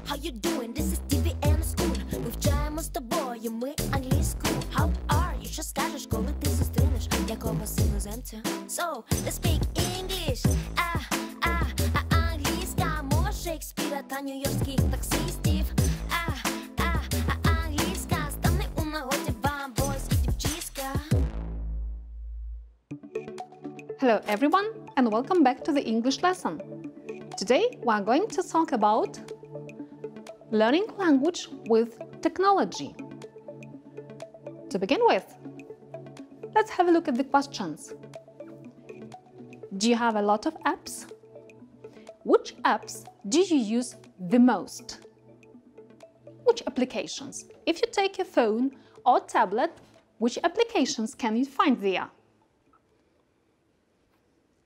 how you doing? This is TV and school. Вивчаємо з тобою ми англійську. How are you? Що скажеш, коли ти зустрінеш якогось іноземця? So, let's speak English. Англійська мова Шекспіра та нью-йоркських таксистів. Англійська стане у нагоді вам, бойські дівчиська. Hello everyone and welcome back to the English lesson. Today we are going to talk about learning language with technology. To begin with, let's have a look at the questions. Do you have a lot of apps? Which apps do you use the most? Which applications? If you take a phone or tablet, which applications can you find there?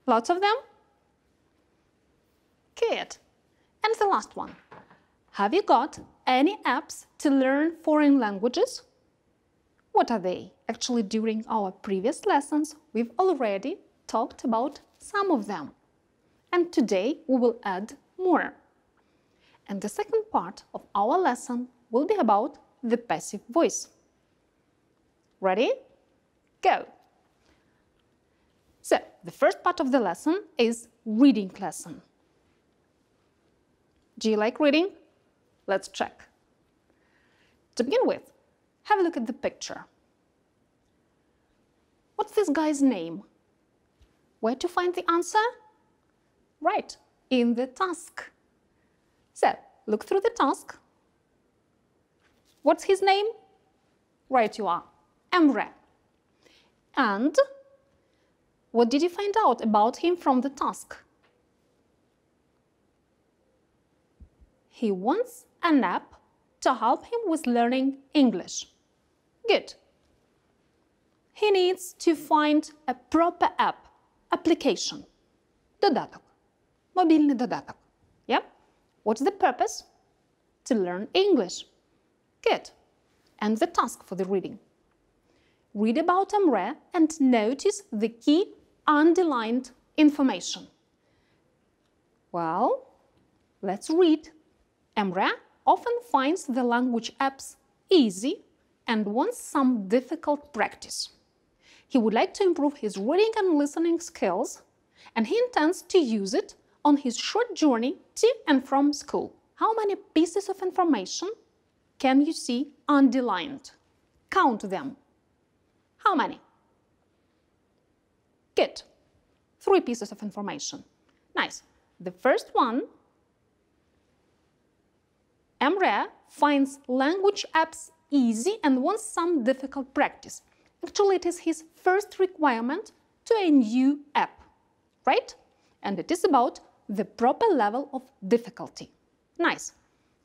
Lots of them? Good. And the last one. Have you got any apps to learn foreign languages? What are they? Actually, during our previous lessons, we've already talked about some of them. And today we will add more. And the second part of our lesson will be about the passive voice. Ready? Go! So, the first part of the lesson is reading lesson. Do you like reading? Let's check. To begin with, have a look at the picture. What's this guy's name? Where to find the answer? Right, in the task. So, look through the task. What's his name? Right you are, Emre. And what did you find out about him from the task? He wants an app to help him with learning English. Good. He needs to find a proper app, application. Додаток. Мобільний додаток. Yep. What's the purpose? To learn English. Good. And the task for the reading. Read about Emre and notice the key underlined information. Well, let's read. Emre often finds the language apps easy and wants some difficult practice. He would like to improve his reading and listening skills, and he intends to use it on his short journey to and from school. How many pieces of information can you see underlined? Count them. How many? Good. 3 pieces of information. Nice. The first one, Emre finds language apps easy and wants some difficult practice. Actually, it is his first requirement to a new app, right? And it is about the proper level of difficulty. Nice.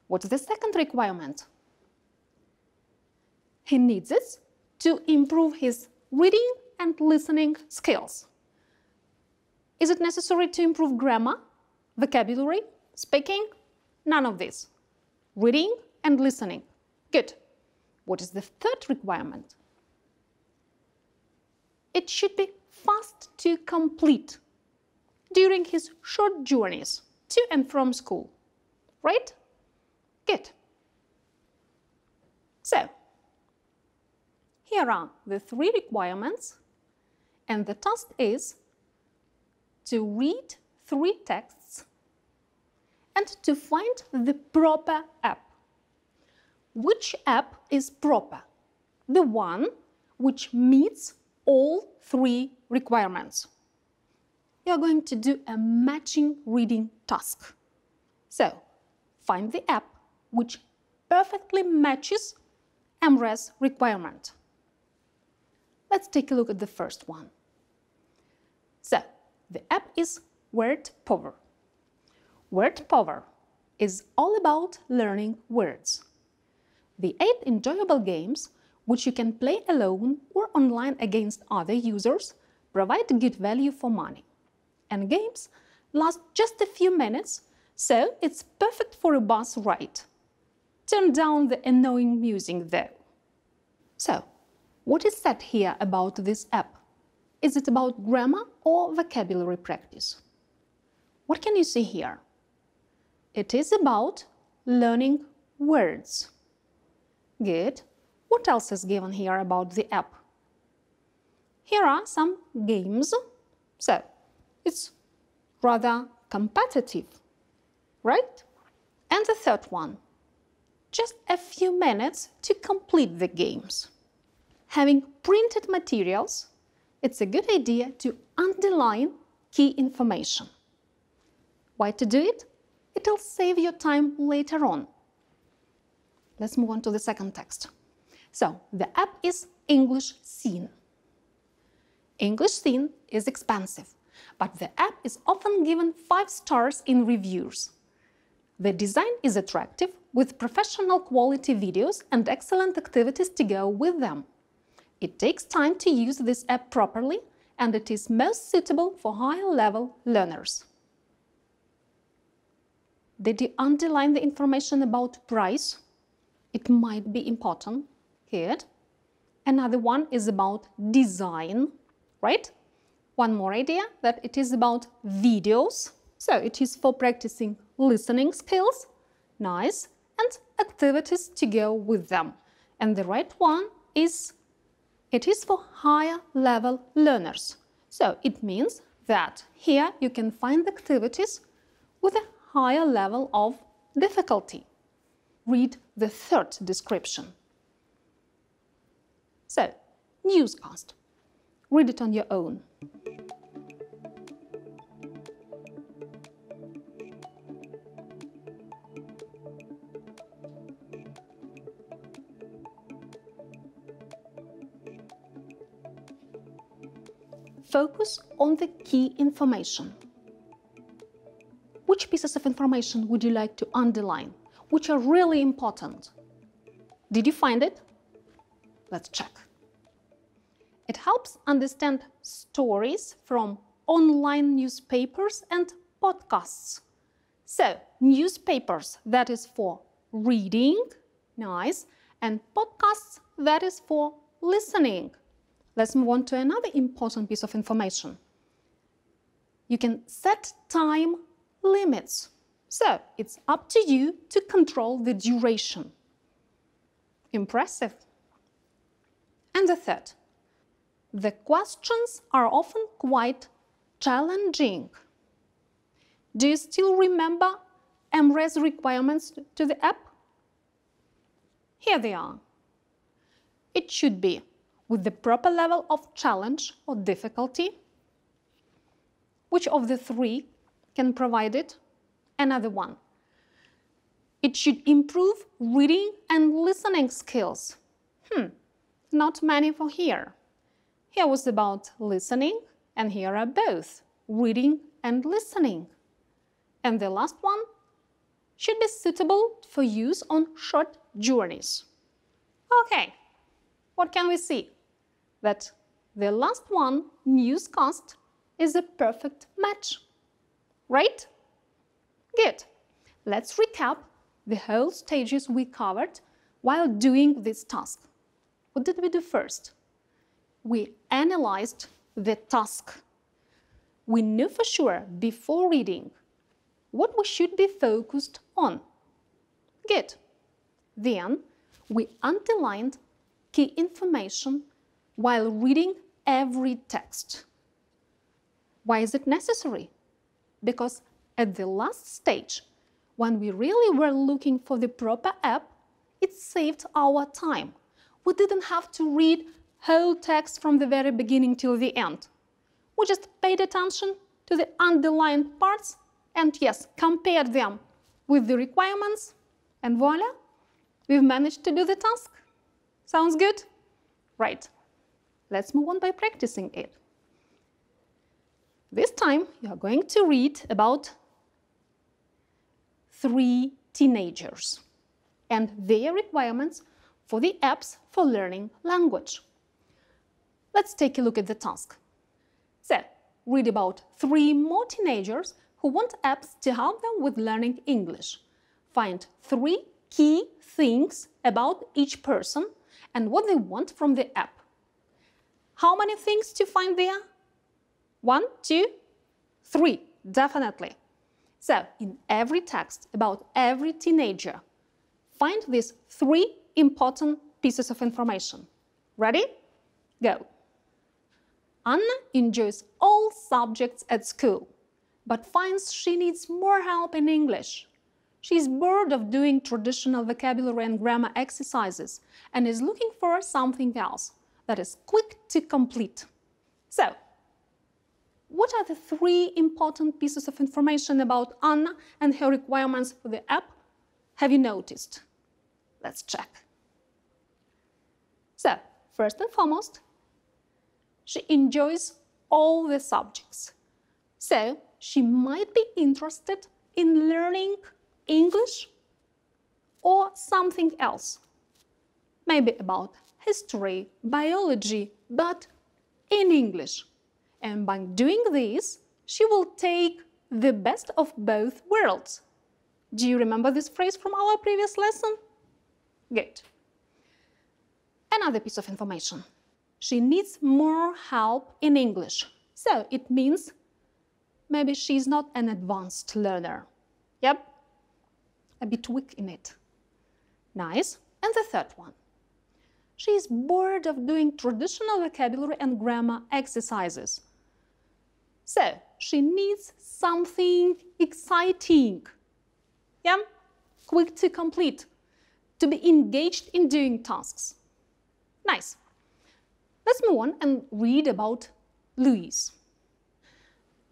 What's the second requirement? He needs it to improve his reading and listening skills. Is it necessary to improve grammar, vocabulary, speaking? None of this. Reading and listening. Good. What is the third requirement? It should be fast to complete during his short journeys to and from school. Right? Good. So, here are the 3 requirements, and the task is to read 3 texts and to find the proper app. Which app is proper? The one which meets all 3 requirements. You are going to do a matching reading task. So, find the app which perfectly matches Emre's requirement. Let's take a look at the first one. So, the app is Word Power. Word Power is all about learning words. The 8 enjoyable games, which you can play alone or online against other users, provide good value for money. And games last just a few minutes, so it's perfect for a bus ride. Turn down the annoying music though. So, what is said here about this app? Is it about grammar or vocabulary practice? What can you see here? It is about learning words. Good. What else is given here about the app? Here are some games. So, it's rather competitive, right? And the third one, just a few minutes to complete the games. Having printed materials, it's a good idea to underline key information. Why to do it? It'll save you time later on. Let's move on to the second text. So, the app is English Scene. English Scene is expensive, but the app is often given 5 stars in reviews. The design is attractive, with professional quality videos and excellent activities to go with them. It takes time to use this app properly, and it is most suitable for higher-level learners. Did you underline the information about price? It might be important. Good. Another one is about design, right? One more idea, that it is about videos. So it is for practicing listening skills. Nice. And activities to go with them. And the right one is, it is for higher level learners. So it means that here you can find activities with a higher level of difficulty. Read the third description. So, newscast. Read it on your own. Focus on the key information. Which pieces of information would you like to underline? Which are really important? Did you find it? Let's check. It helps understand stories from online newspapers and podcasts. So, newspapers, that is for reading, nice, and podcasts, that is for listening. Let's move on to another important piece of information. You can set time limits. So, it's up to you to control the duration. Impressive. And the third, the questions are often quite challenging. Do you still remember MRES requirements to the app? Here they are. It should be with the proper level of challenge or difficulty. Which of the 3 can provide it? Another one. It should improve reading and listening skills. Not many for here. Here was about listening, and here are both, reading and listening. And the last one should be suitable for use on short journeys. Okay, what can we see? That the last one, newscast, is a perfect match, right? Good. Let's recap the whole stages we covered while doing this task. What did we do first? We analyzed the task. We knew for sure before reading what we should be focused on. Good. Then we underlined key information while reading every text. Why is it necessary? Because at the last stage, when we really were looking for the proper app, it saved our time. We didn't have to read whole text from the very beginning till the end. We just paid attention to the underlined parts and, yes, compared them with the requirements, and voila, we've managed to do the task. Sounds good? Right. Let's move on by practicing it. This time, you are going to read about 3 teenagers and their requirements for the apps for learning language. Let's take a look at the task. So, read about 3 more teenagers who want apps to help them with learning English. Find 3 key things about each person and what they want from the app. How many things to find there? 1, 2, 3, definitely. So, in every text about every teenager, find these 3 important pieces of information. Ready? Go. Anna enjoys all subjects at school, but finds she needs more help in English. She is bored of doing traditional vocabulary and grammar exercises and is looking for something else that is quick to complete. So, what are the 3 important pieces of information about Anna and her requirements for the app? Have you noticed? Let's check. So, first and foremost, she enjoys all the subjects. So, she might be interested in learning English or something else. Maybe about history, biology, but in English. And by doing this, she will take the best of both worlds. Do you remember this phrase from our previous lesson? Good. Another piece of information. She needs more help in English. So it means maybe she's not an advanced learner. Yep, a bit weak in it. Nice. And the third one. She is bored of doing traditional vocabulary and grammar exercises. So she needs something exciting. Yeah, quick to complete, to be engaged in doing tasks. Nice. Let's move on and read about Louise.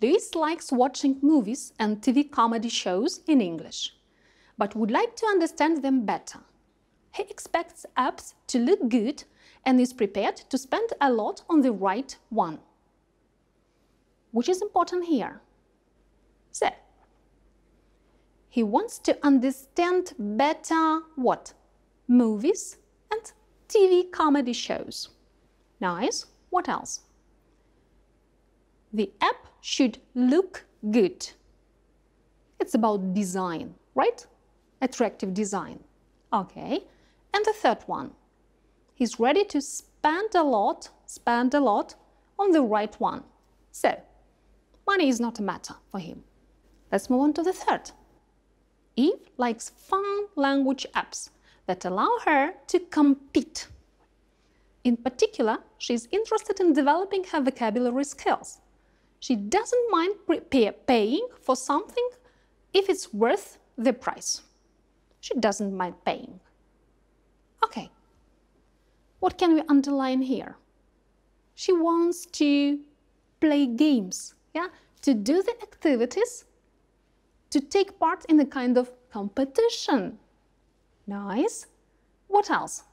Louise likes watching movies and TV comedy shows in English, but would like to understand them better. He expects apps to look good and is prepared to spend a lot on the right one. Which is important here? So, he wants to understand better what? Movies and TV comedy shows. Nice. What else? The app should look good. It's about design, right? Attractive design. Okay. And the third one. He's ready to spend a lot on the right one. So, money is not a matter for him. Let's move on to the third. Eve likes fun language apps that allow her to compete. In particular, she's interested in developing her vocabulary skills. She doesn't mind paying for something if it's worth the price. She doesn't mind paying. Okay, what can we underline here? She wants to play games, yeah? To do the activities, to take part in a kind of competition. Nice. What else?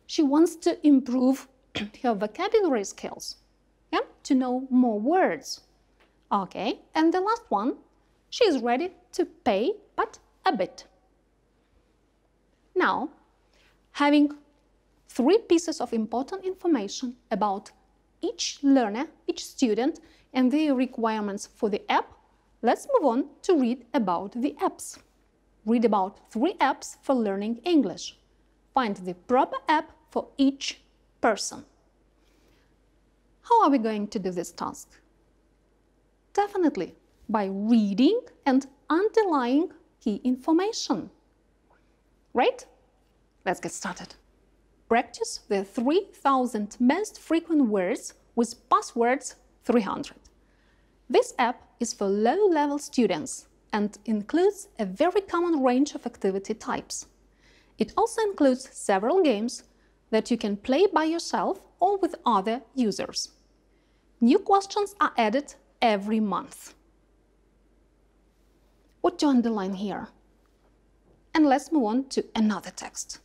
She wants to improve her vocabulary skills, yeah? To know more words. Okay, and the last one, she is ready to pay, but a bit. Now, having 3 pieces of important information about each learner, each student, and their requirements for the app, let's move on to read about the apps. Read about 3 apps for learning English. Find the proper app for each person. How are we going to do this task? Definitely by reading and underlying key information. Right? Let's get started. Practice the 3,000 most frequent words with passwords 300. This app is for low-level students and includes a very common range of activity types. It also includes several games that you can play by yourself or with other users. New questions are added every month. What to underline here? And let's move on to another text.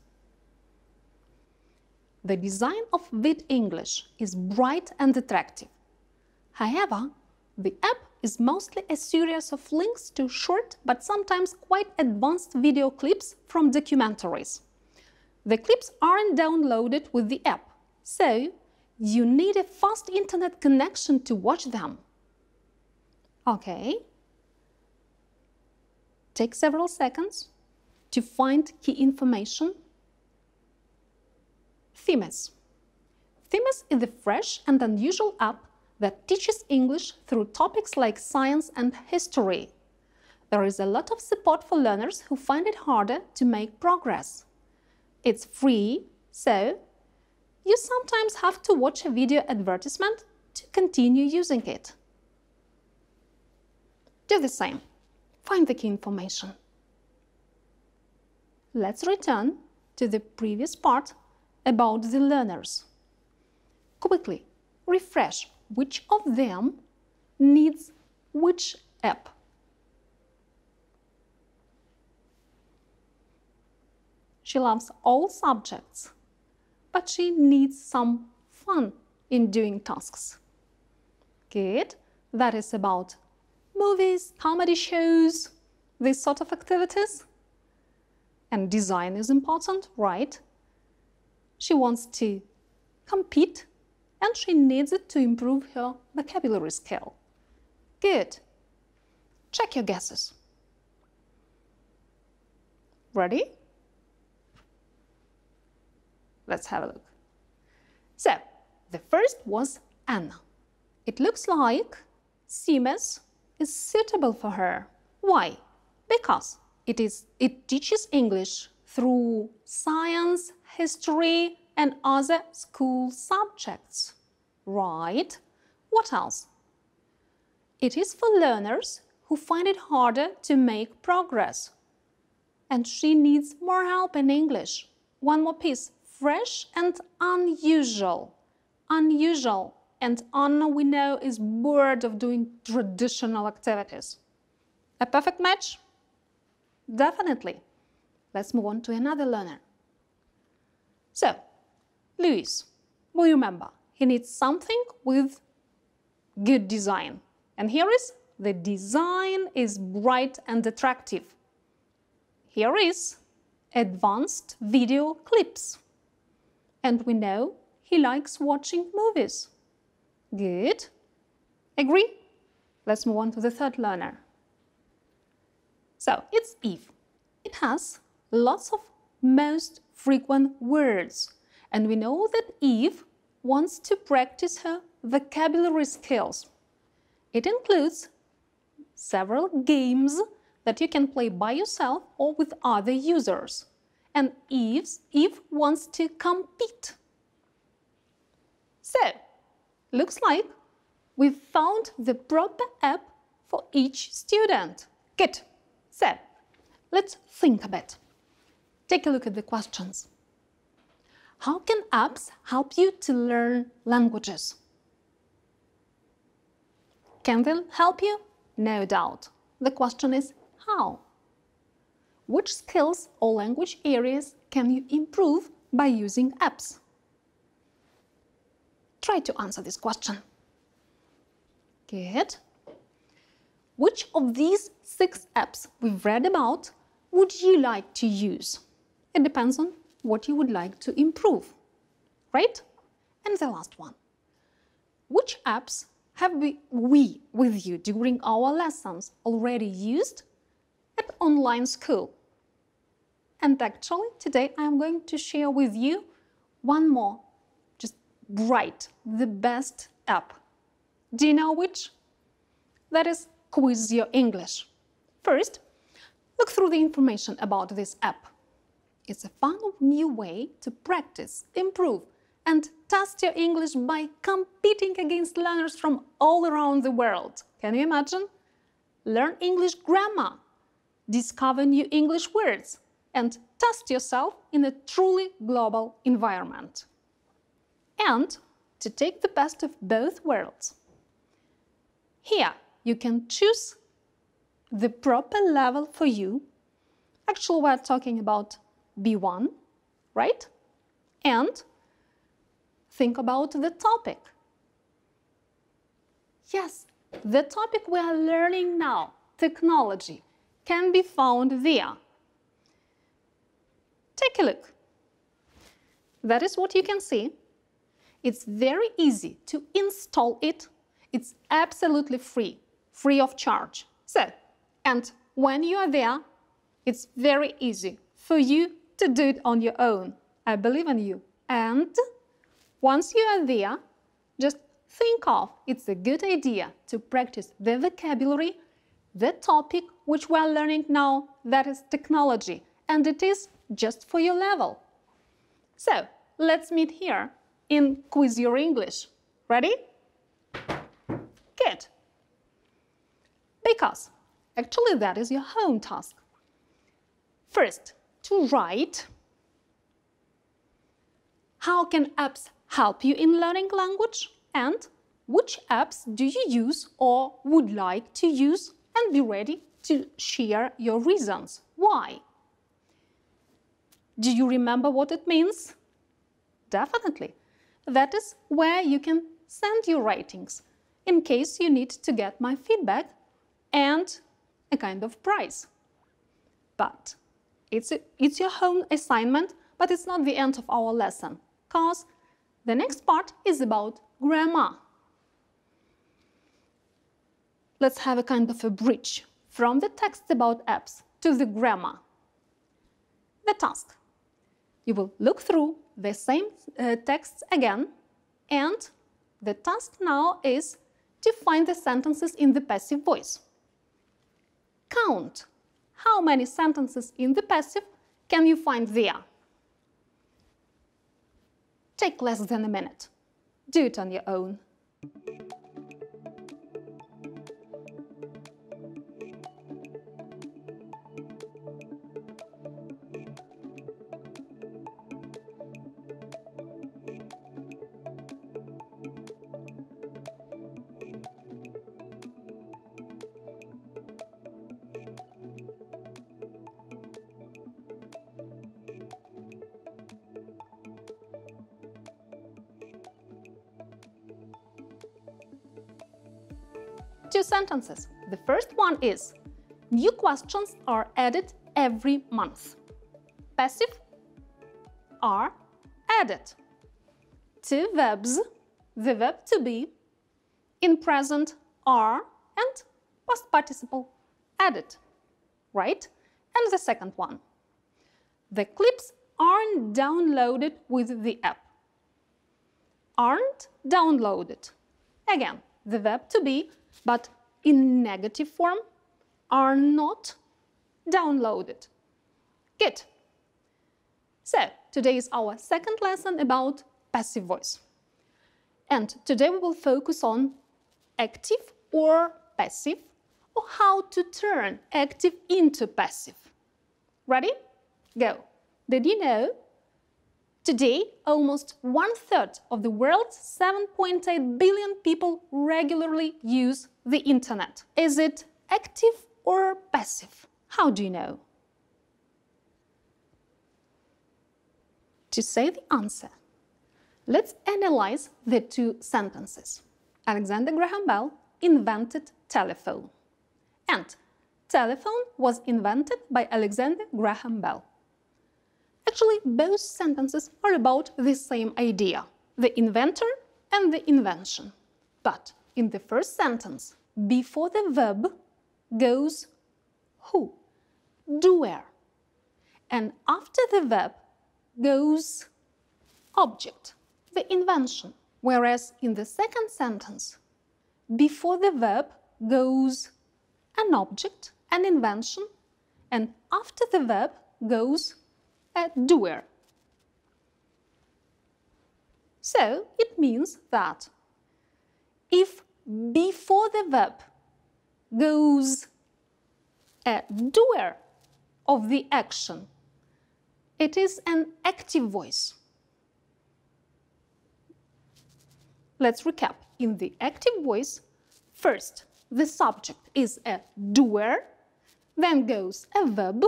The design of Vid English is bright and attractive. However, the app is mostly a series of links to short but sometimes quite advanced video clips from documentaries. The clips aren't downloaded with the app, so you need a fast internet connection to watch them. Okay. Take several seconds to find key information. Themis. Themis is a fresh and unusual app that teaches English through topics like science and history. There is a lot of support for learners who find it harder to make progress. It's free, so you sometimes have to watch a video advertisement to continue using it. Do the same. Find the key information. Let's return to the previous part about the learners. Quickly refresh which of them needs which app. She loves all subjects, but she needs some fun in doing tasks. Good. That is about movies, comedy shows, these sort of activities. And design is important, right? She wants to compete and she needs it to improve her vocabulary skill. Good. Check your guesses. Ready? Let's have a look. So, the first was Anna. It looks like CMS is suitable for her. Why? Because it teaches English through science, history, and other school subjects. Right? What else? It is for learners who find it harder to make progress. And she needs more help in English. One more piece. Fresh and unusual. Unusual. And Anna, we know, is bored of doing traditional activities. A perfect match? Definitely. Let's move on to another learner. So, Luis, we remember, he needs something with good design. And here is the design is bright and attractive. Here is advanced video clips. And we know he likes watching movies. Good. Agree? Let's move on to the third learner. So, it's Eve. It has lots of most frequent words. And we know that Eve wants to practice her vocabulary skills. It includes several games that you can play by yourself or with other users. And Eve wants to compete. So, looks like we've found the proper app for each student. Good. So, let's think a bit. Take a look at the questions. How can apps help you to learn languages? Can they help you? No doubt. The question is how? Which skills or language areas can you improve by using apps? Try to answer this question. Good. Which of these 6 apps we've read about would you like to use? It depends on what you would like to improve, right? And the last one. Which apps have we with you during our lessons already used at online school? And actually, today I'm going to share with you one more, just bright, the best app. Do you know which? That is Quiz Your English. First, look through the information about this app. It's a fun new way to practice, improve, and test your English by competing against learners from all around the world. Can you imagine? Learn English grammar, discover new English words, and test yourself in a truly global environment. And to take the best of both worlds. Here, you can choose the proper level for you. Actually, we're talking about B1, right? And think about the topic. Yes, the topic we are learning now, technology, can be found there. Take a look. That is what you can see. It's very easy to install it. It's absolutely free of charge. So, and when you are there, it's very easy for you to do it on your own. I believe in you. And once you are there, just think of it's a good idea to practice the vocabulary the topic which we are learning now, that is technology, and it is just for your level. So, let's meet here in Quiz Your English. Ready? Good. Because actually that is your home task. First, to write how can apps help you in learning language, and which apps do you use or would like to use, and be ready to share your reasons. Why? Do you remember what it means? Definitely. That is where you can send your ratings in case you need to get my feedback and a kind of prize. But it's your home assignment, but it's not the end of our lesson, because the next part is about grammar. Let's have a kind of a bridge from the text about apps to the grammar. The task. You will look through the same texts again, and the task now is to find the sentences in the passive voice. Count how many sentences in the passive can you find there. Take less than a minute. Do it on your own. Two sentences. The first one is, new questions are added every month. Passive, are added. Two verbs, the verb to be, in present, are, and past participle, added. Right? And the second one. The clips aren't downloaded with the app. Aren't downloaded. Again, the verb to be, but in negative form, are not downloaded. Good. So, today is our second lesson about passive voice. And today we will focus on active or passive, or how to turn active into passive. Ready? Go. Did you know? Today, almost 1/3 of the world's 7.8 billion people regularly use the internet. Is it active or passive? How do you know? To say the answer, let's analyze the two sentences. Alexander Graham Bell invented telephone. And telephone was invented by Alexander Graham Bell. Actually, both sentences are about the same idea, the inventor and the invention. But in the first sentence, before the verb goes who, doer, and after the verb goes object, the invention. Whereas in the second sentence, before the verb goes an object, an invention, and after the verb goes a doer. So it means that if before the verb goes a doer of the action, it is an active voice. Let's recap. In the active voice, first the subject is a doer, then goes a verb,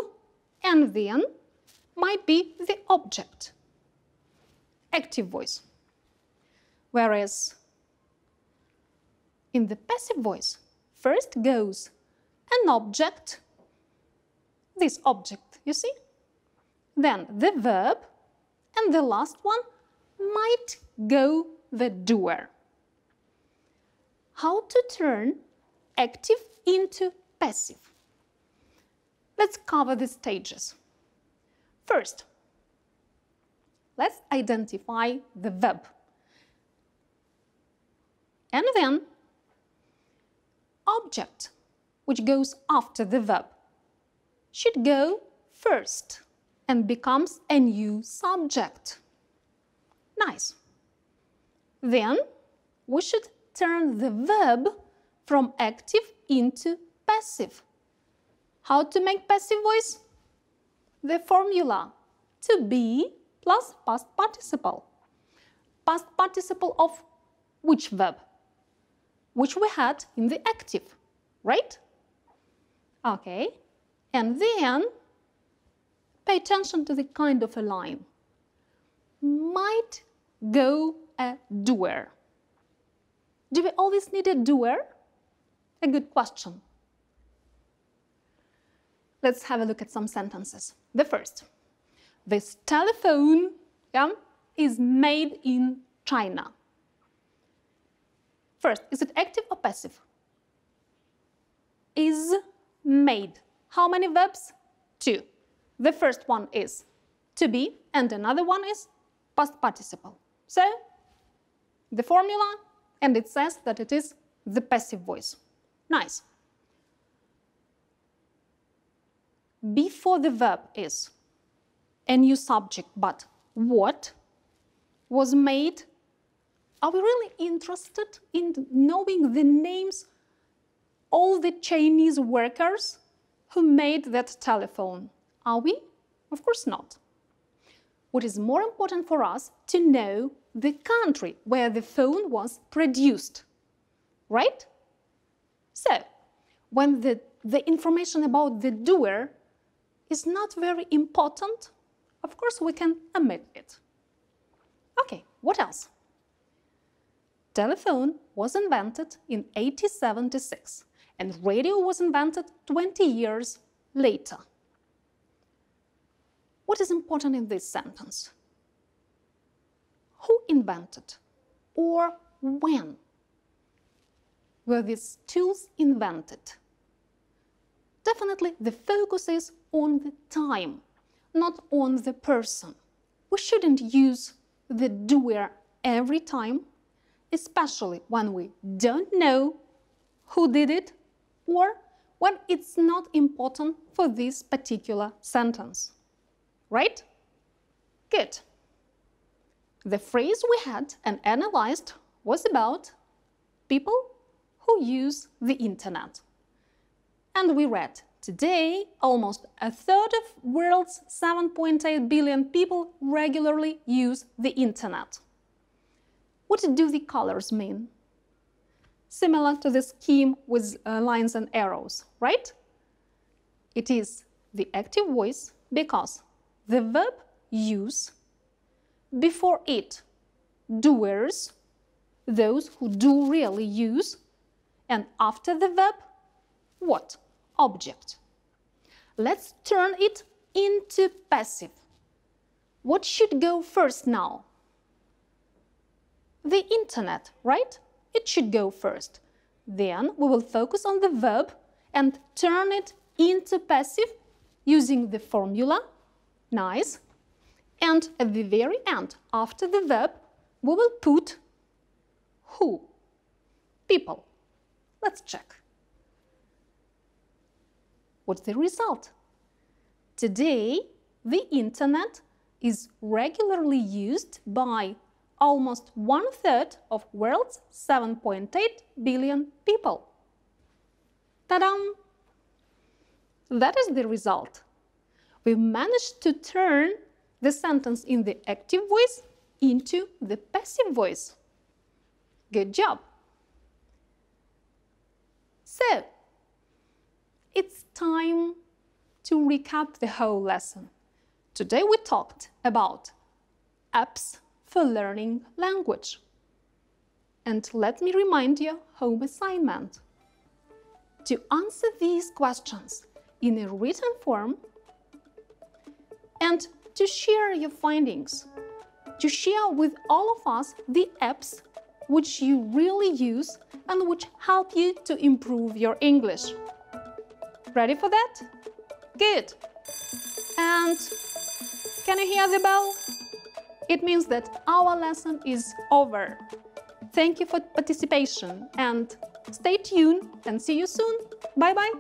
and then might be the object. Active voice. Whereas in the passive voice, first goes an object, this object, you see? Then the verb, and the last one might go the doer. How to turn active into passive? Let's cover the stages. First, let's identify the verb. And then, object, which goes after the verb, should go first and becomes a new subject. Nice. Then we should turn the verb from active into passive. How to make passive voice? The formula: to be plus past participle. Past participle of which verb? Which we had in the active, right? Okay. And then pay attention to the kind of a line. Might go a doer. Do we always need a doer? A good question. Let's have a look at some sentences. The first. This telephone is made in China. First, is it active or passive? Is made. How many verbs? 2. The first one is to be and another one is past participle. So, the formula, and it says that it is the passive voice. Nice. Before the verb is a new subject, but what was made? Are we really interested in knowing the names of all the Chinese workers who made that telephone? Are we? Of course not. What is more important for us to know the country where the phone was produced, right? So, when the information about the doer is not very important, of course we can omit it. Okay, what else? Telephone was invented in 1876 and radio was invented 20 years later. What is important in this sentence? Who invented or when were these tools invented? Definitely the focus is on the time, not on the person. We shouldn't use the doer every time, especially when we don't know who did it or when it's not important for this particular sentence. Right? Good. The phrase we had and analyzed was about people who use the internet. And we read, today, almost a third of world's 7.8 billion people regularly use the internet. What do the colors mean? Similar to the scheme with lines and arrows, right? It is the active voice because the verb use, before it, doers, those who do really use, and after the verb, what? Object. Let's turn it into passive. What should go first now? The internet, right? It should go first. Then we will focus on the verb and turn it into passive using the formula. Nice. And at the very end, after the verb, we will put who? People. Let's check. What's the result? Today, the internet is regularly used by almost 1/3 of world's 7.8 billion people. Ta-dam! That is the result. We managed to turn the sentence in the active voice into the passive voice. Good job! So, it's time to recap the whole lesson. Today we talked about apps for learning language. And let me remind you, home assignment. To answer these questions in a written form and to share your findings, to share with all of us the apps which you really use and which help you to improve your English. Ready for that? Good. And can you hear the bell? It means that our lesson is over. Thank you for participation and Stay tuned and see you soon. Bye-bye.